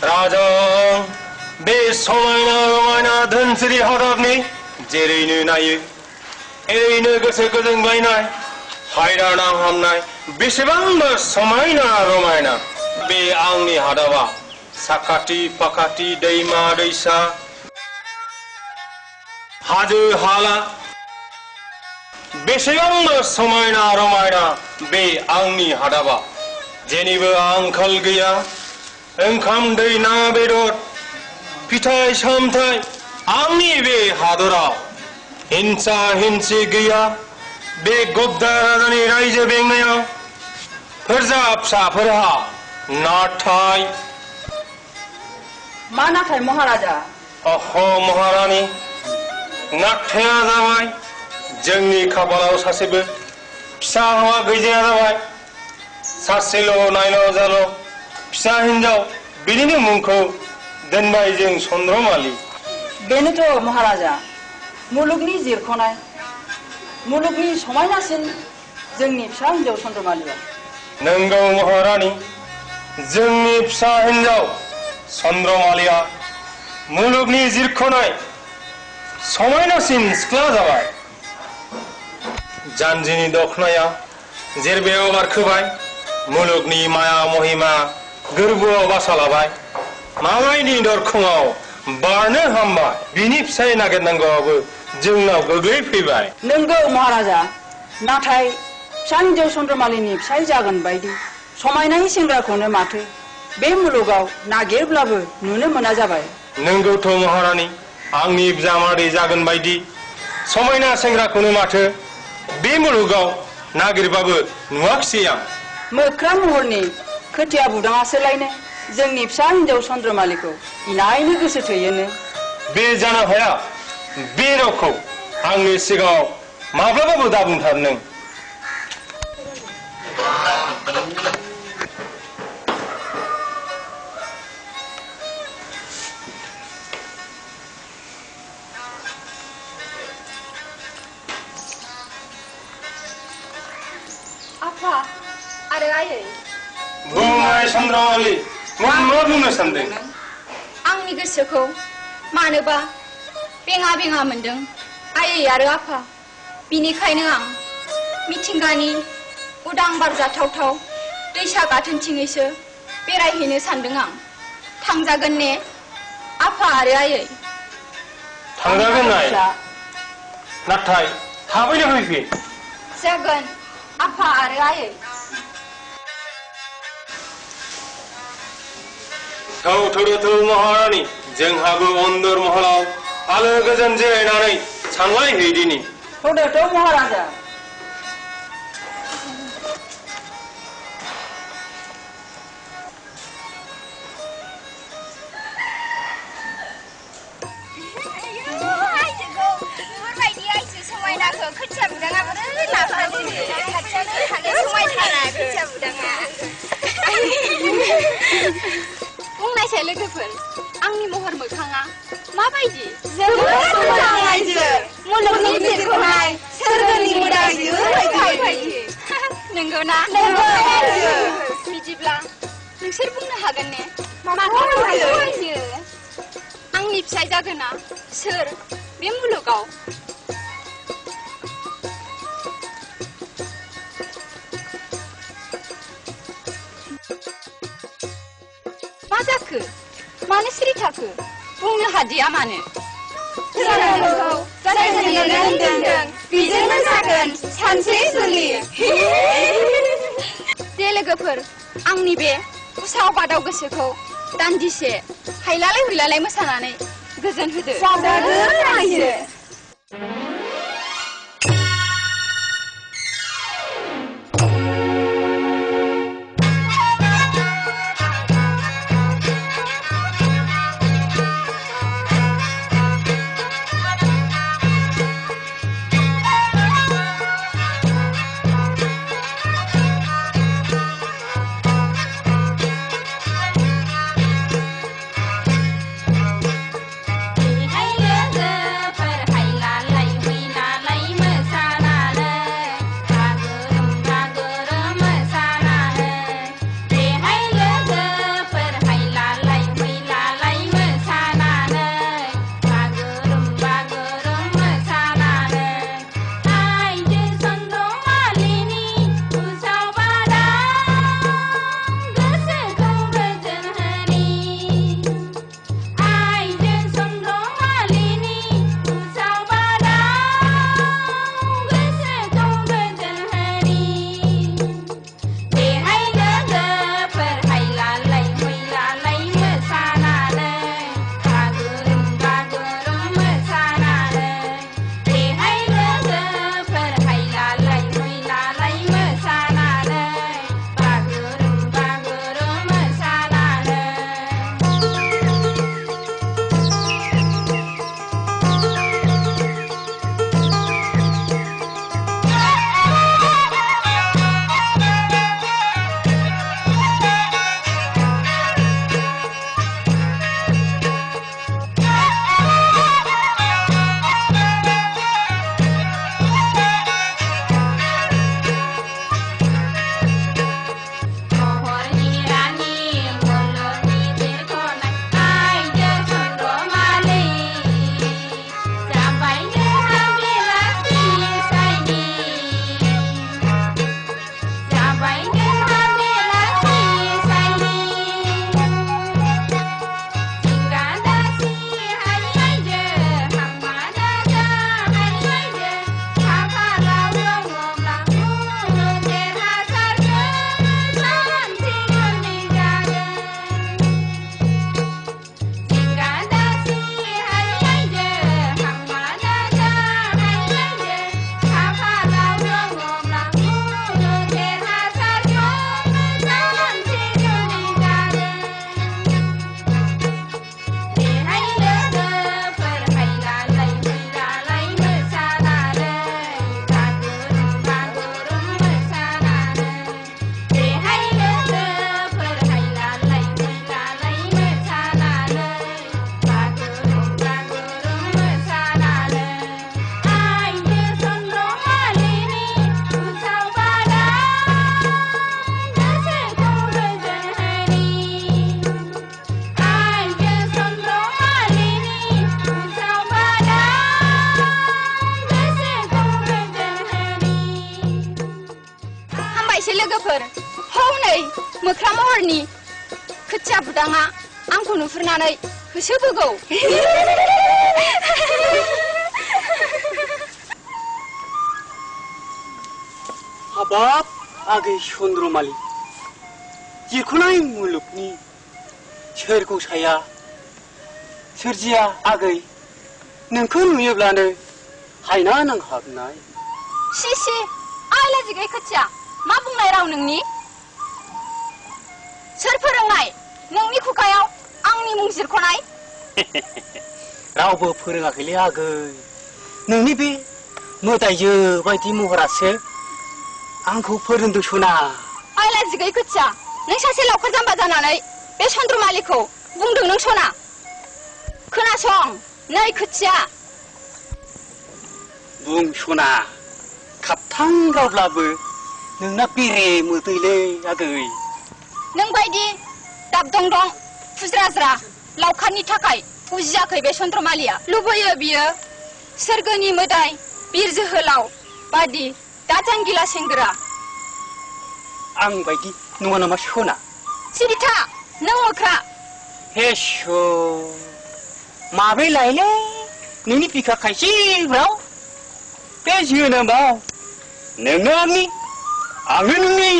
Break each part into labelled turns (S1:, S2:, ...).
S1: राजा बे समायना रमायना धोनसिरि हादाबनि जेरैनो नायो एरैनो गोसो गोजोनग्लायनाय हायरा नांहामनाय बेसेबांबा समायना रमायना बे आंनि हादाबा साखाथि फाखाथि दैमा दैसा हाजो हाला बेसेबांबा समायना रमायना बे आंनि हादाबा जेनिबो आंखाल गैया ओंखाम दै ना बेदर फिथाइ सामथाइ आंनि बे हादराव हिंसा हिंसि गैया बे गब्दा राजानि रायजो बेंनायाव फोरजा फिसाफोरहा नाथाय
S2: मा नाथाय महाराजा
S1: अहो महारानी नाथाया जाबाय जोंनि खाफालाव सासेबो फिसा हौवा गैजाया जाबाय सासेल' नायल' जाल' फिसा हिनजाव बिनिनो मुंखौ दोनबाय जों चन्द्रमालि
S2: बेनोथ' महाराजा मुलुगनि जिरख'नाय मुलुगनि समायनासिन जोंनि फिसा हिनजाव चन्द्रमालिया
S1: नंगौ महारानी जोंनि फिसा हिनजाव चन्द्रमालिया मुलुगनि जिरख'नाय समायनासिन सिख्ला जाबाय जानजिनि दखनाया जेरबायाव बारखोबाय मुलुगनि माया महिमा गोरबोआव बासा लाबाय मालायनि दरखङाव बारनो हामबाय बिनि फिसाय नागिरनांगौआबो जोंनाव गोग्लैफैबाय
S2: नंगौ महाराजा नाथाय फिसा हिनजाव चन्द्रमालिनि फिसाय जागोन बायदि समायनाय सेंग्राखौनो माथो बे मुलुगाव नागिरब्लाबो नुनो मोना जाबाय
S1: नंगौथ' महारानी आंनि बिजामादै जागोन बायदि समायना सेंग्राखौनो माथो बे मुलुगाव नागिरबाबो नुवाखिसै आं
S2: मोख्रा महरनि खोथिया बुदाङासोलायनो जोंनि फिसा हिनजाव चन्द्रमालिखौ इनायनो गोसो थोयोनो
S1: बे जानो हाया बे रावखौ आंनि सिगाङाव माब्लाबाबो दाबुंथार नों
S3: आफा आरो आयै
S1: बुंनाय चन्द्रमालि मा बुंनो सानदों
S3: आंनि गोसोखौ मानोबा बेङा बेङा मोनदों आयै आरो आफा बिनिखायनो आं मिथिंगानि उदां बार जाथावथाव दैसा गाथोनथिङैसो बेरायहैनो सानदों आं थांजागोन ने आफा आरो आयै
S1: थांजागोन नाथाय थाबैनो फैफिन
S3: जागोन आफा आरो आयै
S1: थौ महारानी जोंहाबो अन्दर महलाव आलो गोजोन जिरायनानै सानलायहैदिनि
S2: थौदोथ' महाराजा
S3: खोथिया बुदाङाबो लाफानो खाथियावनो थानाय समायथारा खोथिया बुदाङा बुंनायसाय लोगोफोर आंनि महर मोखाङा माबायदि जोबोद मोजां आइजो मुलुगनि जिरख'नाय सोरगोनि मोदायजो बायदि नंगौना नंगौ आइजो बिदिब्ला नोंसोर बुंनो हागोन ने माखौ आइजो आंनि फिसाय जागोना सोर बे मुलुगाव मा जाखो मानो सिरि थाखो बुंनो हादिया मानो जानांगौ जायखौ दोनदों बिजोंनो जागोन सानसे जुलि दे लोगोफोर आंनि बे उसाव बादाव गोसोखौ दान्दिसे हायलालाय हुइलालाय मोसानानै गोजोन होदो जागोन आइजो
S4: Hey, look,
S3: मोख्रा महरनि खोथिया बुदाङा आंखौ नुहुरनानै होसोबोगौ।
S4: हाबाब आगै चन्द्रमालि जिरख'नाय मुलुगनि सोरखौ साया सोरजिया आगै नोंखौ नुयोब्लानो हायना नांहाबनाय।
S3: सि आइला जिगै खोथिया मा बुंनाय राव नोंनि? सोर फोरोंनाय नोंनि खुगायाव आंनि मुं जिरख'नाय?
S4: रावबो फोरोङाखैलै आगै नोंनि बे मोदायजो बायदि महरासो आंखौ फोरोंदों सना।
S3: आइला जिगै खोथिया नों सासे लावखार जाम्बा जानानै बे चन्द्रमालिखौ बुंदों नों सना। खोनासं नै खोथिया
S4: बुं सना खाबथां रावब्लाबो नोंना बेरे मोदैलै आगै।
S3: नों बायदि दाब दं दं फुज्राज्रा लावखारनि थाखाय फुजियाखै बे चन्द्रमालिया। लुबैयो बियो सोरगोनि मोदाय बिर जोहोलाव बादि दाजांगिला सेंग्रा।
S4: आं बायदि नङा नामा सना?
S3: सिरिथा नों मोख्रा।
S4: हेस' माब्रै लायलै नोंनि बिखा खायसेफ्राव बे जोनोमाव नोंनो आंनि आंनो नोंनि।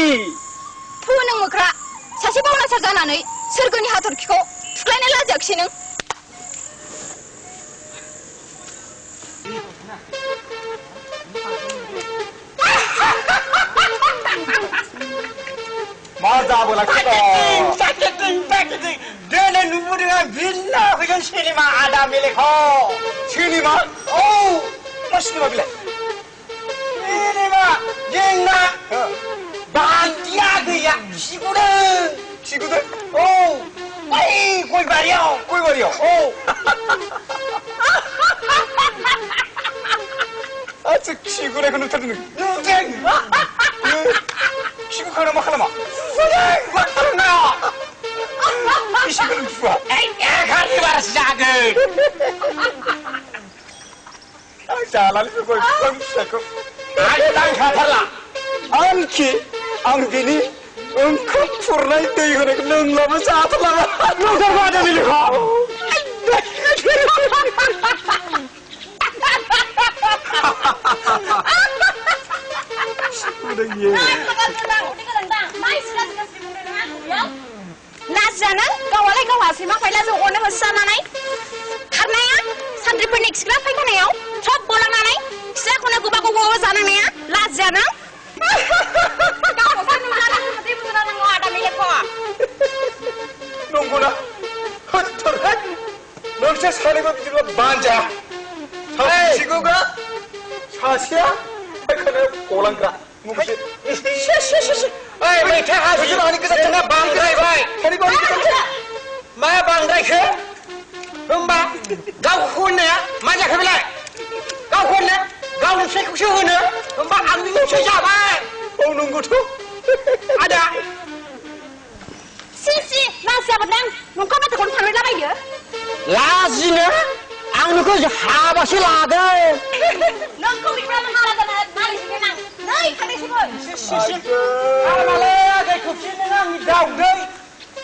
S3: थु नों मोख्रा सासे बावनासार जानानै सोरगोनि हाथरखिखौ थुख्लायनो लाजियाखिसै नों?
S5: मा जाबोलाखै दिनै नुबोदों आं बिल्ला फैगोन सिनेमा आदा मेलेखौ। सिनेमा? औ मा सिनेमा बेलाय? सिनेमा जोंना बान्दिया गैया खिगुदों औ बै गयबारियाव औ। आच्छा खिगुनायखौ नुथारदों नों? नुदों। खिगुखांना मा खालामा? मा खालामना? खिगुदों फुवा? एखारनि बारासो जागोन। आं जालालै बे गय बिफां फिसाखौ। आं दांखाथारला। आं बिनि ओंखाम खुरनाय दै होनायखौ लोंलाबो जाथारलाबा। नोंथार मादो बिलिखौ?
S3: लाजियानो गावालाय गावहा सैमा फायलाजों अरनो होसोजानानै खारनाया सानद्रिफोरनि खिग्रा फायखानायाव सब गलांनानै खिग्राखौनो गोबा गोबा जानांनाया लाजियानो?
S5: नंगौना? होथोरहाय नोंसोर सानैबो बिदिब्ला बानजा। सासे खिगुग्रा सासेया फायखानायाव गलांग्रा। ओइ मैथा हासुसो मानि गोजान बांद्रायबाय। मा बांद्रायखो? होमबा गावखौ होननाया मा जाखो बेलाय? गावखौ होननो गावनि फिसायखौसो होनो होमबा आंनि फिसाय जाबाय। औ नंगौथ' आदा।
S3: सि लाजियाबोदां नंखा बाथ्राखौनो थांलायलाबायो।
S5: लाजिनो आं नोंखौ हाबासो लागोन।
S3: नोंखौ बिदिब्ला हारा जानो नालिसनो नां नै थांनायसोमोन।
S5: आमालाय आगै खोबसे नों आंनि दाउदै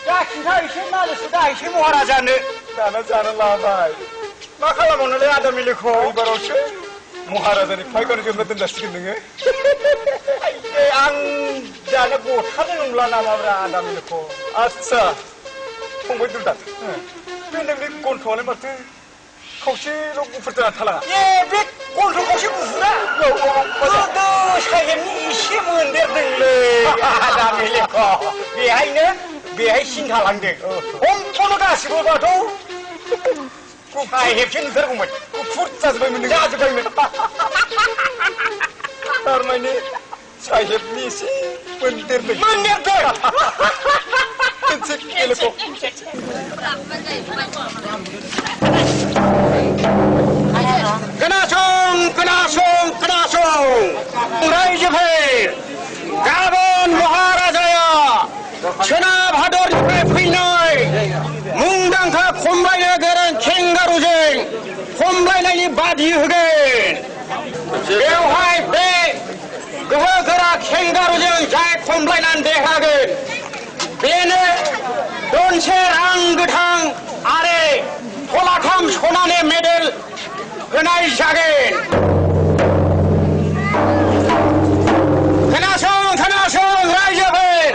S5: दा खिन्था एसे नालिसो दा एसे महाराजानो। दाना जानो लाबाय मा खालामबावनोलै आदा मिलिखौ? एबारावसो महाराजानि फायखाना जोबना दोनजासिगोन नोङो। आं जानो गथारनाय नंला नामाब्रा आदा मिलिखौ? आच्छा फंबाय दुलदार बे नोंनि गन्थ'आलाय माथो खावसेल' गुफुर जाना थालाङा? ए बे गन्थ' खावसे गुफुरा गोदो साहेबनि एसे मोनदेरदोंलै आदा मिलिखौ। बेहाय सिन थालांदों। हमखौनो गासिबो बाथ' साहेबसो नुथारगौमोन। गुफुर जाजोब्बायमोन नों? जाजोब्बायमोन। थारमाने साहेबनि एसे मोनदेरदों। मोनसे गेलेखौ खोनासं रायजोफोर गाबोन महाराजाया सोनाब हादरनिफ्राय फैनाय मुंदांखा खमलायनो गोरों खेंगारुजों खमलायनायनि बादि होगोन। बेवहाय बे गोहो गोरा खेंगारुजों जाय खमलायनानै देरहागोन बेनो दोनसे रां गोथां आरो थलाथाम सनानि मेडेल होनाय जागोन। खोनासं रायजोफोर,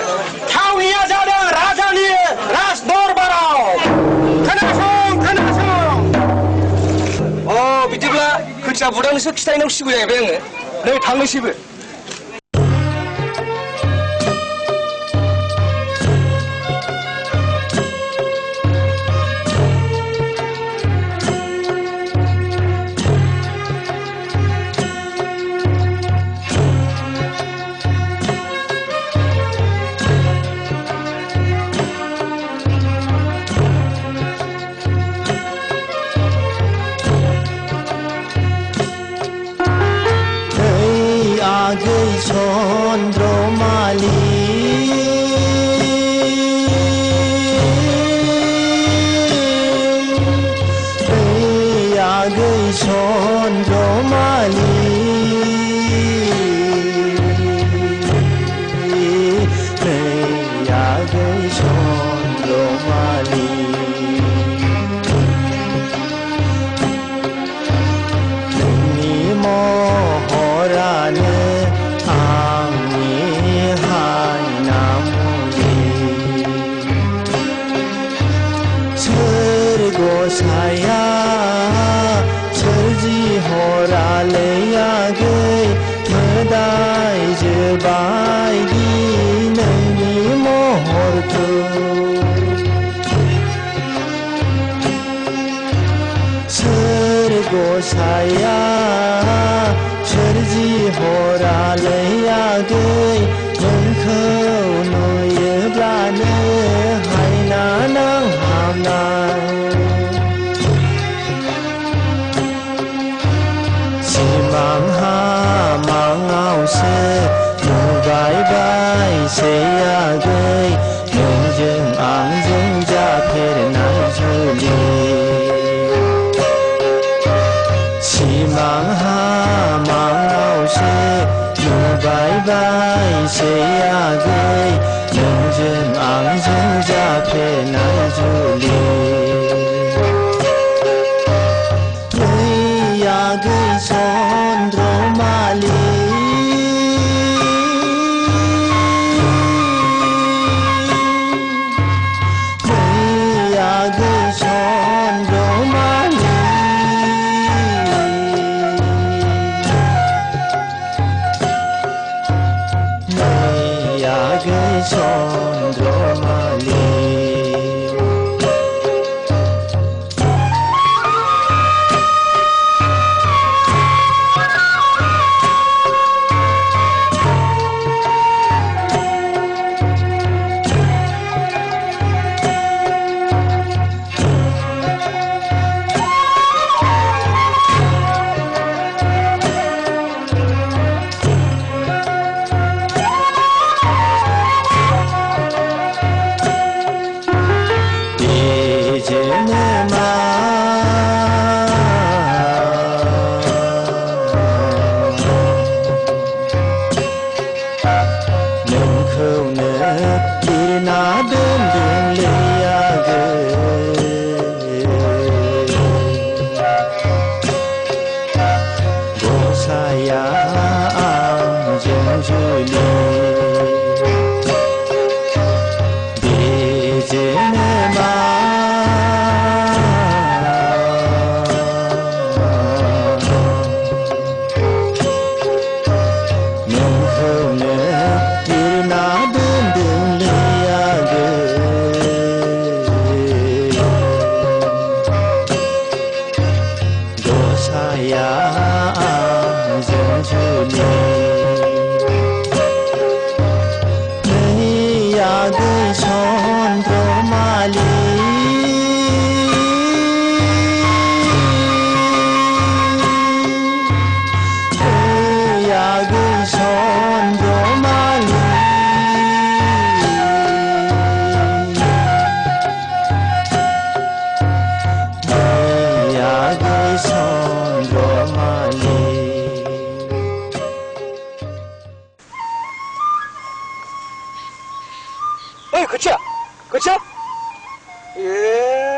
S5: थावनिया जादों राजानि राज दरबाराव। खोनासं
S4: बिदिब्ला खोथिया बुदांसो खिथायनांसिगौ जाहैबाय आङो। नै थांनोसैबो।
S6: आगै चन्द्रमालि आगै चन्द्रमालि आगै चन्द्रमालि नोंनि महरानो आंनि हायनामुलि सोर गसाया सोरजिहरालै आगै मोदायजो बायदि नोंनि महरखौ सोर गसाया सोरजिहरालै आगै नोंखौ नुयोब्लानो हायना नांहाबनाय सिमां हामाङावसो नुबाय बायसै आगै नोंजों आंजों जाफेरनाय जुलि सिमां हामाङावसो नुबाय बायसै आगै नोंजों आंजों जाफेरनाय जुलि नै आगै चन्द्रमालि नै आगै चन्द्रमालि आगै चन्द्रमालि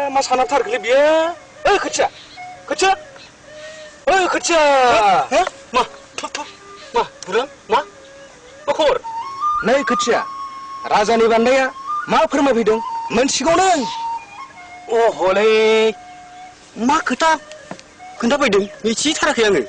S5: मा सानाबथारगोलै बियो ओइ खोथिया खोथिया ओइ खोथिया
S4: मा मा बुरां मा खबर
S5: नै खोथिया राजानि बान्दाया मा फोरमायफैदों मोनथिगौ नों
S4: अहलै मा खोथा खोन्थाफैदों मिथिथाराखै आङो